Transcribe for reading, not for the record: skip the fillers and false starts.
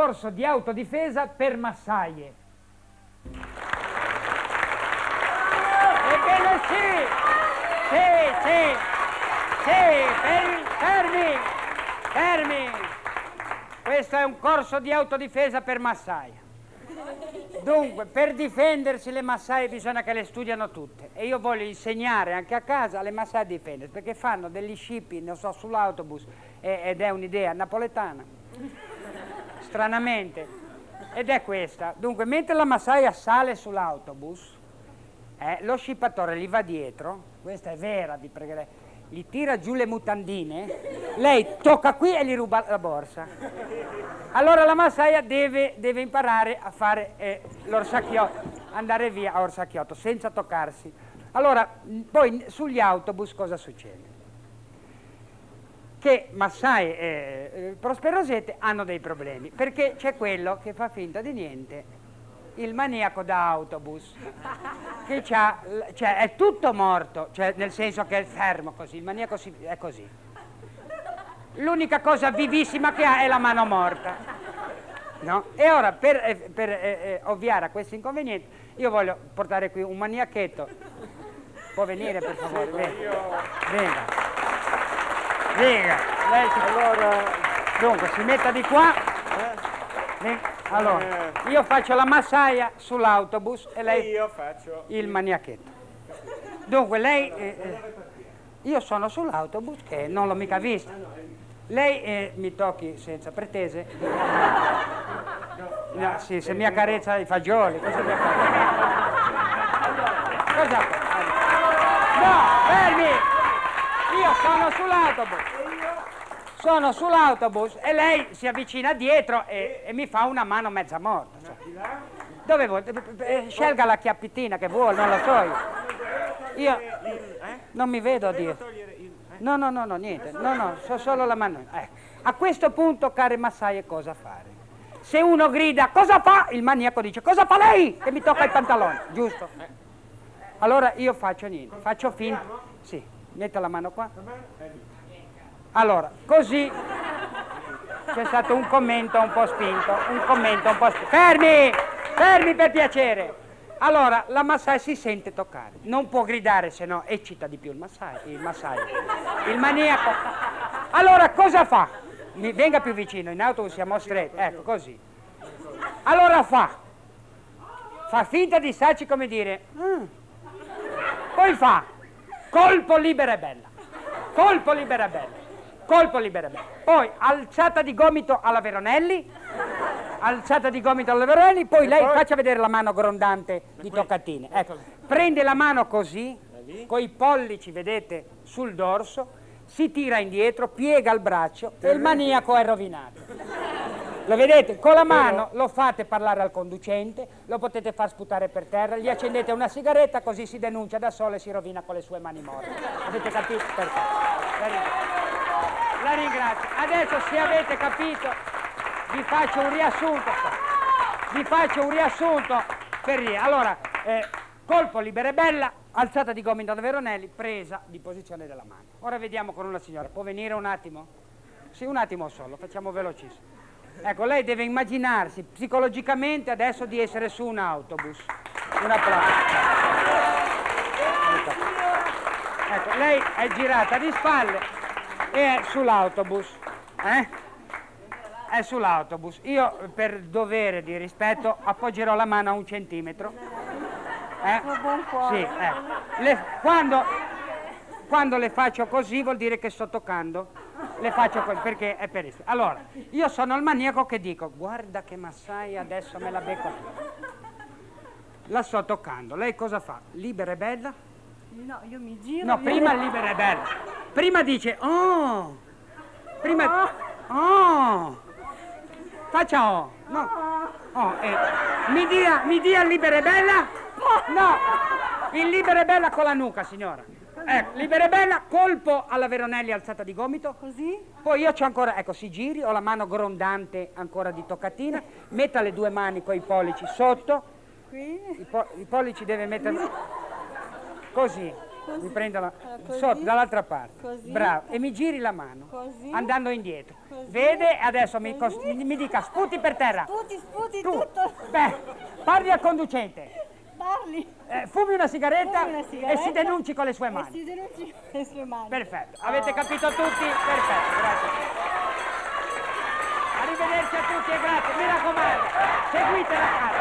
corso di autodifesa per massaie. Ebbene sì, fermi. Questo è un corso di autodifesa per massaie. Dunque, per difendersi le massaie bisogna che le studiano tutte, e io voglio insegnare anche a casa alle massaie a difendersi, perché fanno degli scippi, non so, sull'autobus, ed è un'idea napoletana, stranamente, ed è questa. Dunque, mentre la massaia sale sull'autobus, lo scippatore gli va dietro, questa è vera, vi pregherei, gli tira giù le mutandine, lei tocca qui e gli ruba la borsa. Allora la massaia deve imparare a fare l'orsacchiotto, andare via a orsacchiotto senza toccarsi. Allora, poi sugli autobus cosa succede? Che massaie e prosperosette hanno dei problemi, perché c'è quello che fa finta di niente, il maniaco da autobus, che cioè è tutto morto, cioè nel senso che è fermo così, il maniaco è così. L'unica cosa vivissima che ha è la mano morta, no? E ora, per ovviare a questi inconvenienti, io voglio portare qui un maniachetto. Può venire, per favore? Venga. Allora, dunque, si metta di qua. Allora, io faccio la massaia sull'autobus e lei io faccio il maniachetto. Dunque, lei... io sono sull'autobus che non l'ho mica vista. Lei mi tocchi senza pretese. No, sì, se mi accarezza i fagioli, cosa mi accarezza? Cosa? No, fermi! Io sono sull'autobus e lei si avvicina dietro e mi fa una mano mezza morta. Cioè. Dove vuoi? Scelga la chiappitina che vuole, non lo so io. Non mi vedo a dire. No, niente. No, so solo la mano. A questo punto, care massaie, cosa fare? Se uno grida, cosa fa? Il maniaco dice, cosa fa lei? Che mi tocca i pantaloni, giusto? Allora io faccio niente, faccio finta. Sì, metta la mano qua. Allora, così c'è stato un commento un po' spinto, Fermi per piacere! Allora, la massaia si sente toccare, non può gridare, se no eccita di più il massaio, il maniaco. Allora, cosa fa? Venga più vicino, in autobus siamo stretti, ecco, così. Allora fa finta di starci, come dire, poi fa, colpo libera e bella, poi alzata di gomito alla Veronelli, poi lei faccia vedere la mano grondante di toccatine. Ecco, prende la mano così, coi pollici, vedete, sul dorso, si tira indietro, piega il braccio e il maniaco è rovinato. Lo vedete? Con la mano lo fate parlare al conducente, lo potete far sputare per terra, gli accendete una sigaretta, così si denuncia da solo e si rovina con le sue mani morte. Avete capito? Perfetto. La ringrazio. Adesso, se avete capito, vi faccio un riassunto per dire. Allora, colpo libera e bella, alzata di gomito da Veronelli, presa di posizione della mano. Ora vediamo con una signora. Può venire un attimo? Sì, un attimo solo, facciamo velocissimo. Ecco, lei deve immaginarsi psicologicamente adesso di essere su un autobus. Un applauso. Ecco, lei è girata di spalle e è sull'autobus. È sull'autobus. Io, per dovere di rispetto, appoggerò la mano a 1 centimetro. Sì, quando le faccio così vuol dire che sto toccando. Le faccio così perché è per isso. Allora, io sono il maniaco che dico, guarda che massaia, adesso me la becco. La sto toccando. Lei cosa fa? Libera e bella? No, io mi giro. No, prima libera e bella. Prima dice, oh. Faccia oh. No. Oh, mi dia libera e bella? No. Il libera e bella con la nuca, signora. Ecco, libera e bella, colpo alla Veronelli alzata di gomito. Così? Poi io c'ho ancora, ecco, si giri, ho la mano grondante ancora di toccatina, metta le 2 mani con i pollici sotto. Qui? I pollici deve mettere così. Così. Mi prendo Così. sotto, dall'altra parte. Così. Bravo. E mi giri la mano. Così. Andando indietro. Così. Vede? Adesso mi dica sputi per terra. Sputi Tu. tutto. Beh, parli al conducente. Parli. Fumi una sigaretta, Fumi una sigaretta e si denunci con le sue E mani. si denunci con le sue mani. Perfetto. Avete capito tutti? Perfetto, grazie. Arrivederci a tutti e grazie. Mi raccomando, seguite la casa.